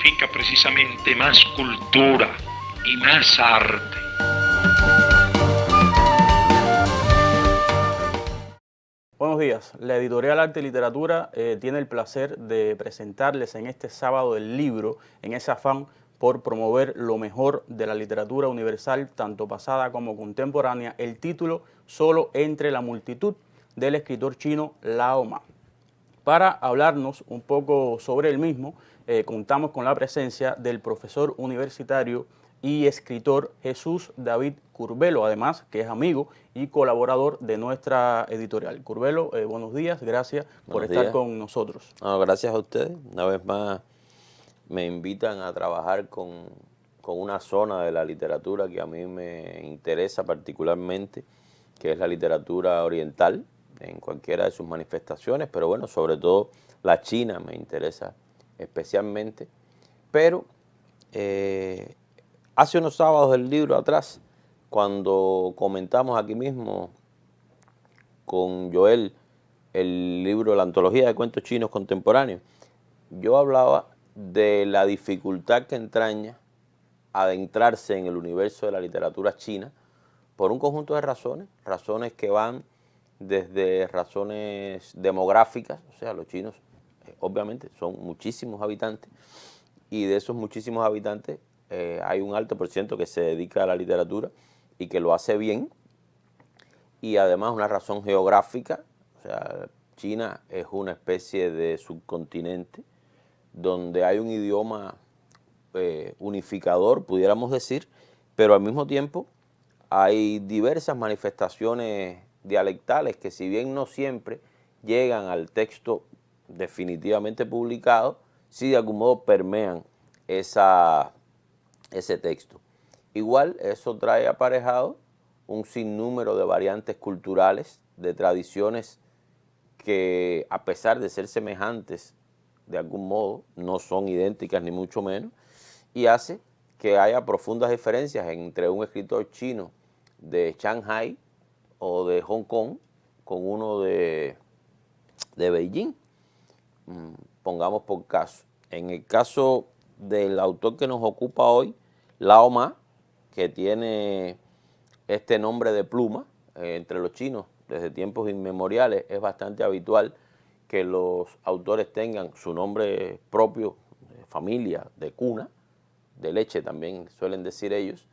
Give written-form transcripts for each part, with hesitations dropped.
significa precisamente más cultura y más arte. Buenos días. La editorial Arte y Literatura tiene el placer de presentarles en este sábado el libro, en ese afán por promover lo mejor de la literatura universal, tanto pasada como contemporánea, el título Solo entre la multitud, del escritor chino Lao Ma. Para hablarnos un poco sobre el mismo, contamos con la presencia del profesor universitario y escritor Jesús David Curbelo, además que es amigo y colaborador de nuestra editorial. Curbelo, buenos días, gracias por estar con nosotros. No, gracias a ustedes. Una vez más me invitan a trabajar con una zona de la literatura que a mí me interesa particularmente, que es la literatura oriental, en cualquiera de sus manifestaciones, pero bueno, sobre todo la china me interesa especialmente. Pero hace unos sábados del libro atrás, cuando comentamos aquí mismo con Joel el libro, la antología de cuentos chinos contemporáneos, yo hablaba de la dificultad que entraña adentrarse en el universo de la literatura china por un conjunto de razones que van desde razones demográficas, o sea, los chinos obviamente son muchísimos habitantes, y de esos muchísimos habitantes hay un alto por ciento que se dedica a la literatura y que lo hace bien, y además una razón geográfica. O sea, China es una especie de subcontinente donde hay un idioma unificador, pudiéramos decir, pero al mismo tiempo hay diversas manifestaciones dialectales que, si bien no siempre llegan al texto definitivamente publicado, sí de algún modo permean ese texto. Igual eso trae aparejado un sinnúmero de variantes culturales, de tradiciones que, a pesar de ser semejantes de algún modo, no son idénticas ni mucho menos, y hace que haya profundas diferencias entre un escritor chino de Shanghai o de Hong Kong con uno de Beijing. Pongamos por caso. En el caso del autor que nos ocupa hoy, Lao Ma, que tiene este nombre de pluma, entre los chinos desde tiempos inmemoriales es bastante habitual que los autores tengan su nombre propio, de familia, de cuna, de leche también suelen decir ellos,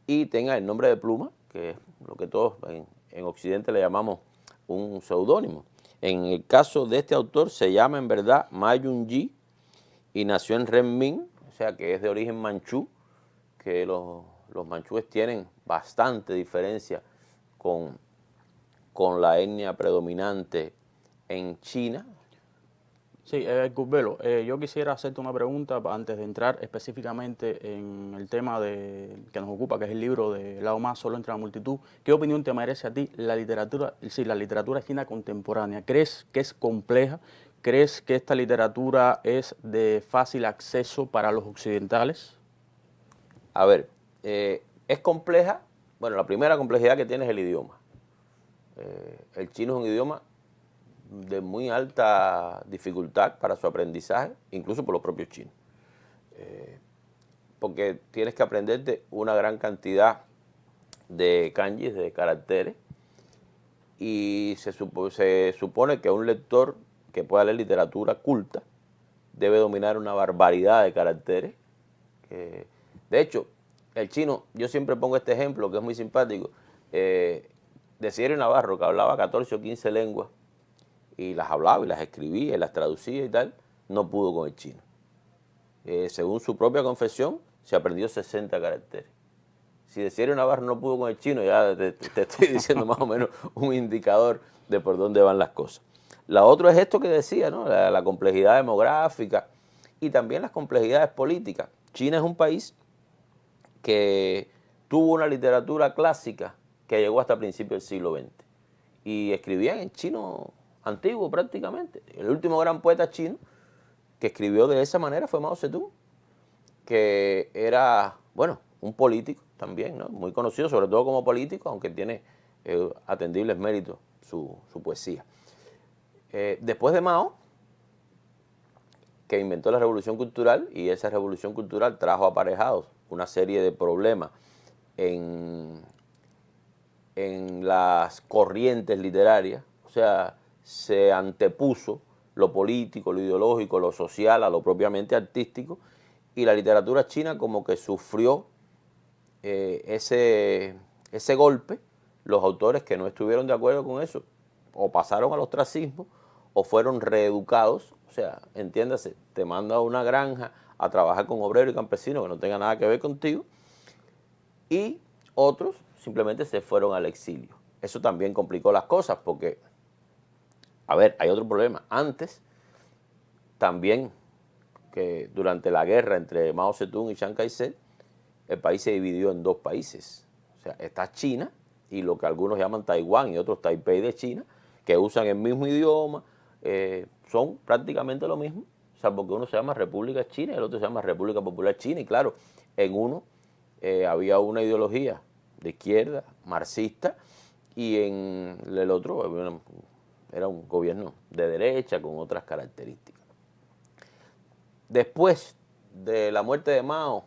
y tengan el nombre de pluma, que es lo que todos en Occidente le llamamos un seudónimo. En el caso de este autor se llama en verdad Ma Yunji y nació en Renmin, o sea que es de origen manchú, que los manchúes tienen bastante diferencia con la etnia predominante en China. Sí, Curbelo, yo quisiera hacerte una pregunta antes de entrar específicamente en el tema que nos ocupa, que es el libro de Lao Ma, Solo entre la multitud. ¿Qué opinión te merece a ti la literatura china contemporánea? ¿Crees que es compleja? ¿Crees que esta literatura es de fácil acceso para los occidentales? A ver, es compleja. Bueno, la primera complejidad que tiene es el idioma. El chino es un idioma de muy alta dificultad para su aprendizaje, incluso por los propios chinos. Porque tienes que aprenderte una gran cantidad de kanjis, de caracteres, y se supone que un lector que pueda leer literatura culta debe dominar una barbaridad de caracteres. De hecho, el chino, yo siempre pongo este ejemplo que es muy simpático, Desiderio Navarro, que hablaba 14 o 15 lenguas, y las hablaba y las escribía y las traducía y tal, no pudo con el chino. Según su propia confesión, se aprendió 60 caracteres. Si Desiderio Navarro no pudo con el chino, ya te estoy diciendo más o menos un indicador de por dónde van las cosas. La otra es esto que decía, ¿no? La complejidad demográfica y también las complejidades políticas. China es un país que tuvo una literatura clásica que llegó hasta principios del siglo XX. Y escribían en chino antiguo prácticamente. El último gran poeta chino que escribió de esa manera fue Mao Zedong, que era, bueno, un político también, ¿no? Muy conocido, sobre todo como político, aunque tiene atendibles méritos su poesía. Después de Mao, que inventó la Revolución Cultural, y esa Revolución Cultural trajo aparejados una serie de problemas en las corrientes literarias. O sea, se antepuso lo político, lo ideológico, lo social a lo propiamente artístico, y la literatura china como que sufrió ese golpe. Los autores que no estuvieron de acuerdo con eso o pasaron al ostracismo o fueron reeducados. O sea, entiéndase, te manda a una granja a trabajar con obreros y campesinos que no tengan nada que ver contigo, y otros simplemente se fueron al exilio. Eso también complicó las cosas porque, a ver, hay otro problema. Antes, también, que durante la guerra entre Mao Zedong y Chiang Kai-shek, el país se dividió en dos países. O sea, está China y lo que algunos llaman Taiwán y otros Taipei de China, que usan el mismo idioma, son prácticamente lo mismo, salvo que uno se llama República China y el otro se llama República Popular China. Y claro, en uno había una ideología de izquierda, marxista, y en el otro era un gobierno de derecha con otras características. Después de la muerte de Mao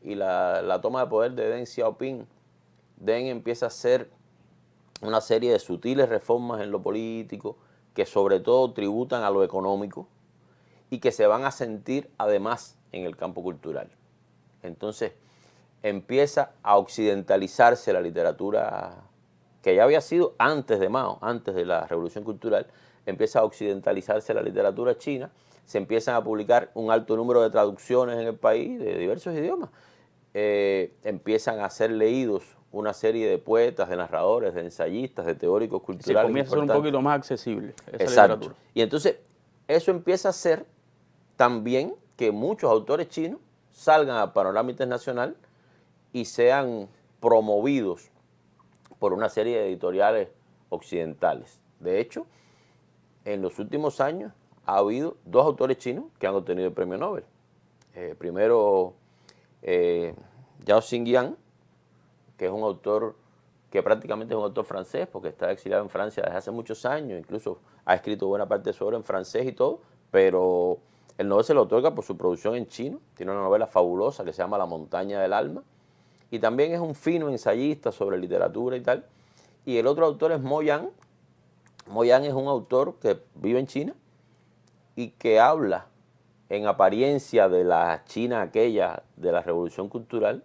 y la toma de poder de Deng Xiaoping, Deng empieza a hacer una serie de sutiles reformas en lo político que sobre todo tributan a lo económico y que se van a sentir además en el campo cultural. Entonces empieza a occidentalizarse la literatura, que ya había sido antes de Mao, antes de la Revolución Cultural. Empieza a occidentalizarse la literatura china, se empiezan a publicar un alto número de traducciones en el país de diversos idiomas, empiezan a ser leídos una serie de poetas, de narradores, de ensayistas, de teóricos culturales. Se comienza a ser un poquito más accesible esa Exacto. literatura. Y entonces eso empieza a hacer también que muchos autores chinos salgan al panorama internacional y sean promovidos por una serie de editoriales occidentales. De hecho, en los últimos años ha habido dos autores chinos que han obtenido el premio Nobel. Primero, Zhao Xingyang, que es un autor que prácticamente es un autor francés, porque está exiliado en Francia desde hace muchos años, incluso ha escrito buena parte de su obra en francés y todo, pero el Nobel se lo otorga por su producción en chino. Tiene una novela fabulosa que se llama La montaña del alma, y también es un fino ensayista sobre literatura y tal. Y el otro autor es Mo Yan. Mo Yan es un autor que vive en China y que habla en apariencia de la China aquella de la Revolución Cultural,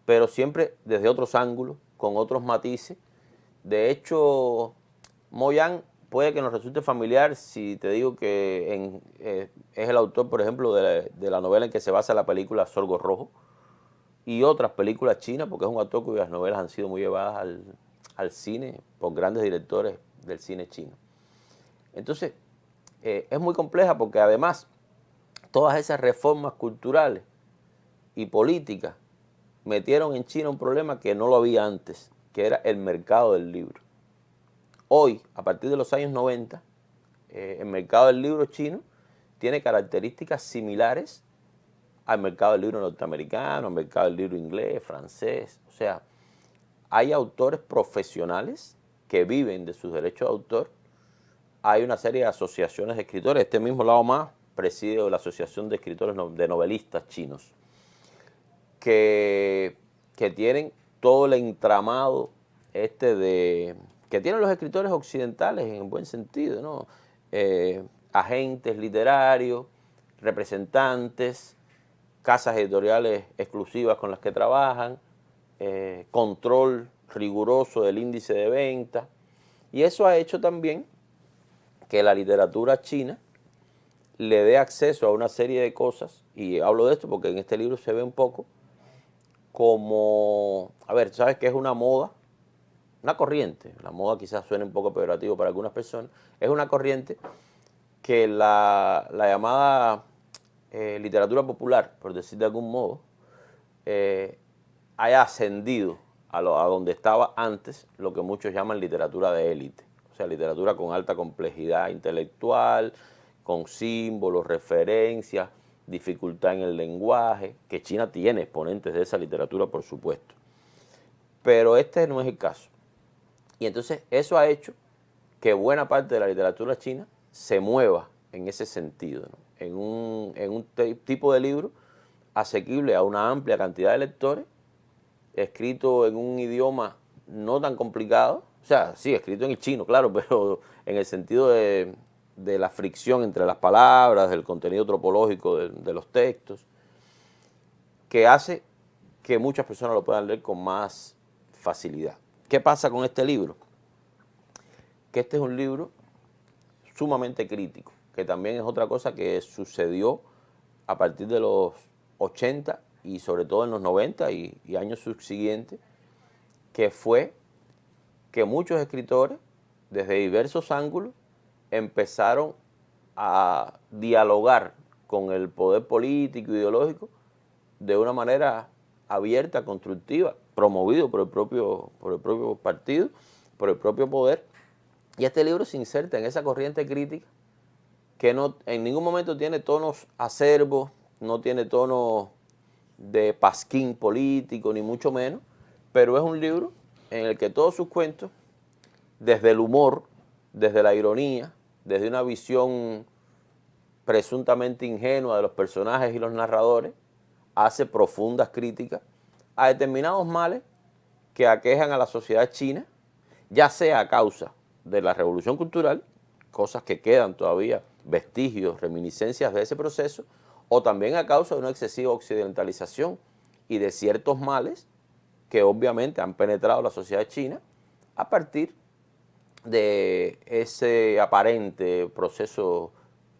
pero siempre desde otros ángulos, con otros matices. De hecho, Mo Yan puede que nos resulte familiar si te digo que es el autor, por ejemplo, de la novela en que se basa la película Sorgo Rojo y otras películas chinas, porque es un autor cuyas novelas han sido muy llevadas al cine por grandes directores del cine chino. Entonces, es muy compleja porque además todas esas reformas culturales y políticas metieron en China un problema que no lo había antes, que era el mercado del libro. Hoy, a partir de los años 90, el mercado del libro chino tiene características similares al mercado del libro norteamericano, al mercado del libro inglés, francés. O sea, hay autores profesionales que viven de sus derechos de autor. Hay una serie de asociaciones de escritores. Este mismo Lao Ma preside la Asociación de Escritores de Novelistas Chinos, que tienen todo el entramado que tienen los escritores occidentales en buen sentido, ¿no? Agentes literarios, representantes, casas editoriales exclusivas con las que trabajan, control riguroso del índice de venta, y eso ha hecho también que la literatura china le dé acceso a una serie de cosas, y hablo de esto porque en este libro se ve un poco como, a ver, ¿sabes qué es una moda? Una corriente, la moda quizás suene un poco peyorativo para algunas personas, es una corriente que la llamada literatura popular, por decir de algún modo, haya ascendido a donde estaba antes lo que muchos llaman literatura de élite. O sea, literatura con alta complejidad intelectual, con símbolos, referencias, dificultad en el lenguaje, que China tiene exponentes de esa literatura, por supuesto. Pero este no es el caso. Y entonces eso ha hecho que buena parte de la literatura china se mueva en ese sentido, ¿no? En un tipo de libro asequible a una amplia cantidad de lectores, escrito en un idioma no tan complicado, o sea, sí, escrito en el chino, claro, pero en el sentido de la fricción entre las palabras, del contenido tropológico de los textos, que hace que muchas personas lo puedan leer con más facilidad. ¿Qué pasa con este libro? Que este es un libro sumamente crítico, que también es otra cosa que sucedió a partir de los 80 y sobre todo en los 90 y años subsiguientes, que fue que muchos escritores, desde diversos ángulos, empezaron a dialogar con el poder político e ideológico de una manera abierta, constructiva, promovido por el propio partido, por el propio poder. Y este libro se inserta en esa corriente crítica que no, en ningún momento tiene tonos acerbos, no tiene tonos de pasquín político, ni mucho menos, pero es un libro en el que todos sus cuentos, desde el humor, desde la ironía, desde una visión presuntamente ingenua de los personajes y los narradores, hace profundas críticas a determinados males que aquejan a la sociedad china, ya sea a causa de la revolución cultural, cosas que quedan todavía, vestigios, reminiscencias de ese proceso, o también a causa de una excesiva occidentalización y de ciertos males que obviamente han penetrado la sociedad china a partir de ese aparente proceso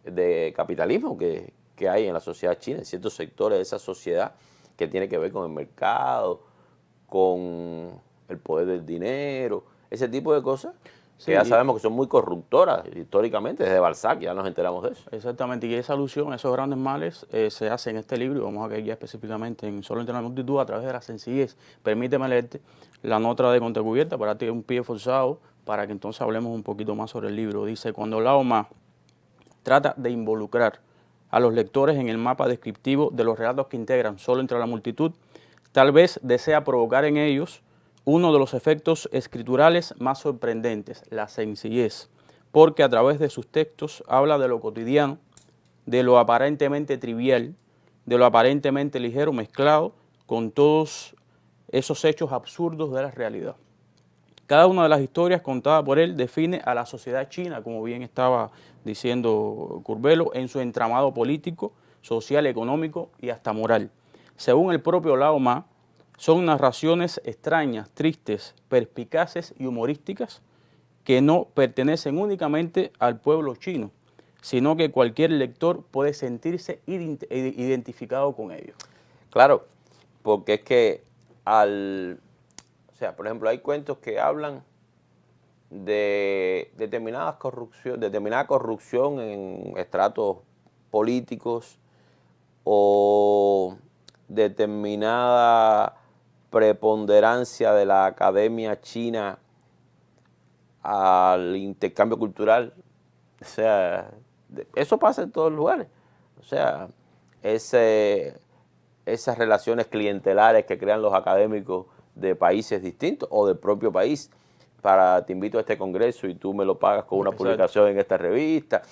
de capitalismo que hay en la sociedad china, en ciertos sectores de esa sociedad que tiene que ver con el mercado, con el poder del dinero, ese tipo de cosas. Sí, que ya sabemos que son muy corruptoras históricamente, desde Balzac ya nos enteramos de eso. Exactamente, y esa alusión a esos grandes males se hace en este libro, y vamos a ver ya específicamente en Solo entre la multitud, a través de la sencillez. Permíteme leerte la nota de Contrecubierta para darte un pie forzado, para que entonces hablemos un poquito más sobre el libro. Dice: cuando Lao Ma trata de involucrar a los lectores en el mapa descriptivo de los relatos que integran Solo entre la multitud, tal vez desea provocar en ellos uno de los efectos escriturales más sorprendentes, la sencillez, porque a través de sus textos habla de lo cotidiano, de lo aparentemente trivial, de lo aparentemente ligero mezclado con todos esos hechos absurdos de la realidad. Cada una de las historias contadas por él define a la sociedad china, como bien estaba diciendo Curbelo, en su entramado político, social, económico y hasta moral. Según el propio Lao Ma, son narraciones extrañas, tristes, perspicaces y humorísticas que no pertenecen únicamente al pueblo chino, sino que cualquier lector puede sentirse identificado con ellos. Claro, porque es que o sea, por ejemplo, hay cuentos que hablan de determinada corrupción en estratos políticos o determinada preponderancia de la academia china al intercambio cultural. O sea, eso pasa en todos los lugares. O sea, esas relaciones clientelares que crean los académicos de países distintos o del propio país, para te invito a este congreso y tú me lo pagas con una publicación en esta revista,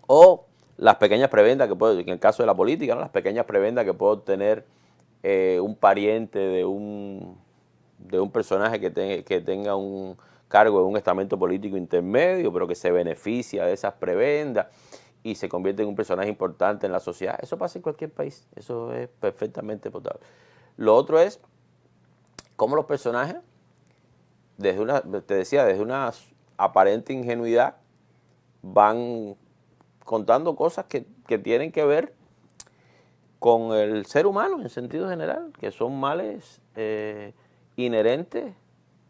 o las pequeñas prebendas que puedo, en el caso de la política, ¿no? Las pequeñas prebendas que puede obtener un pariente de un personaje que tenga un cargo en un estamento político intermedio, pero que se beneficia de esas prebendas y se convierte en un personaje importante en la sociedad. Eso pasa en cualquier país, eso es perfectamente potable. Lo otro es cómo los personajes, desde una aparente ingenuidad, van contando cosas que tienen que ver con el ser humano en sentido general, que son males inherentes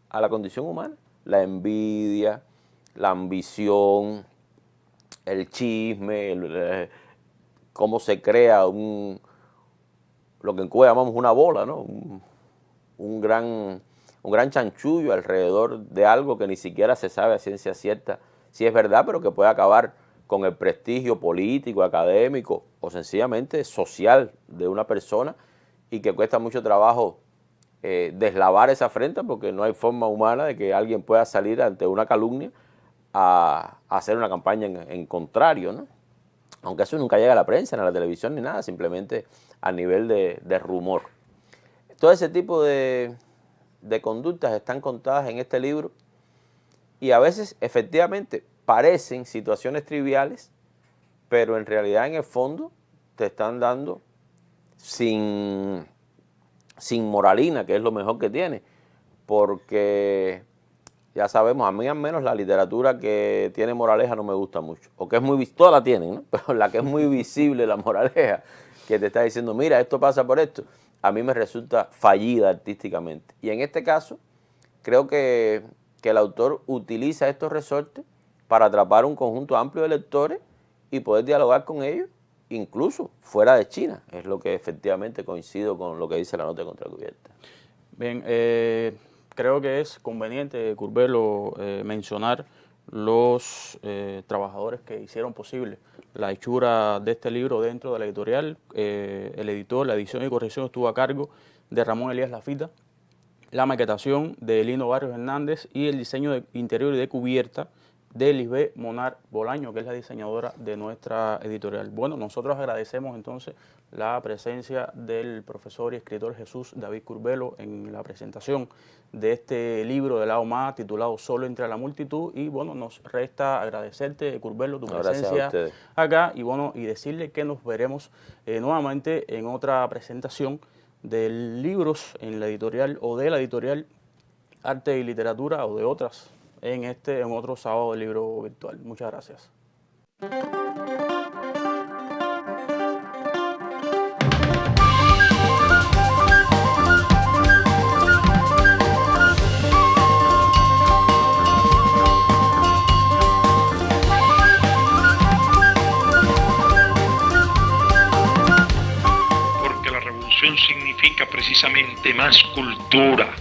a la condición humana. La envidia, la ambición, el chisme, cómo se crea lo que en Cuba llamamos una bola, ¿no? Un gran chanchullo alrededor de algo que ni siquiera se sabe a ciencia cierta si es verdad, pero que puede acabar con el prestigio político, académico o sencillamente social de una persona, y que cuesta mucho trabajo deslavar esa afrenta, porque no hay forma humana de que alguien pueda salir ante una calumnia a hacer una campaña en contrario, ¿no? aunque eso nunca llega a la prensa, ni a la televisión, ni nada, simplemente a nivel de rumor. Todo ese tipo de conductas están contadas en este libro y a veces efectivamente parecen situaciones triviales, pero en realidad en el fondo te están dando sin moralina, que es lo mejor que tiene, porque ya sabemos, a mí al menos la literatura que tiene moraleja no me gusta mucho, o que es muy, todas la tienen, ¿no? Pero la que es muy visible, la moraleja, que te está diciendo, mira, esto pasa por esto, a mí me resulta fallida artísticamente. Y en este caso, creo que el autor utiliza estos resortes para atrapar un conjunto amplio de lectores y poder dialogar con ellos, incluso fuera de China. Es lo que efectivamente coincido con lo que dice la nota de Contracubierta. Bien, creo que es conveniente, Curbelo, mencionar los trabajadores que hicieron posible la hechura de este libro dentro de la editorial. El editor, la edición y corrección estuvo a cargo de Ramón Elías Lafita, la maquetación de Lino Barrios Hernández y el diseño de interior y de cubierta de Lisbeth Monar Bolaño, que es la diseñadora de nuestra editorial. Bueno, nosotros agradecemos entonces la presencia del profesor y escritor Jesús David Curbelo en la presentación de este libro de la OMA titulado Solo entre la multitud, y bueno, nos resta agradecerte, Curbelo, tu presencia acá, y bueno, y decirle que nos veremos nuevamente en otra presentación de libros en la editorial o de la editorial Arte y Literatura o de otras en otro sábado de libro virtual. Muchas gracias. Porque la revolución significa precisamente más cultura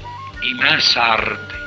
y más arte.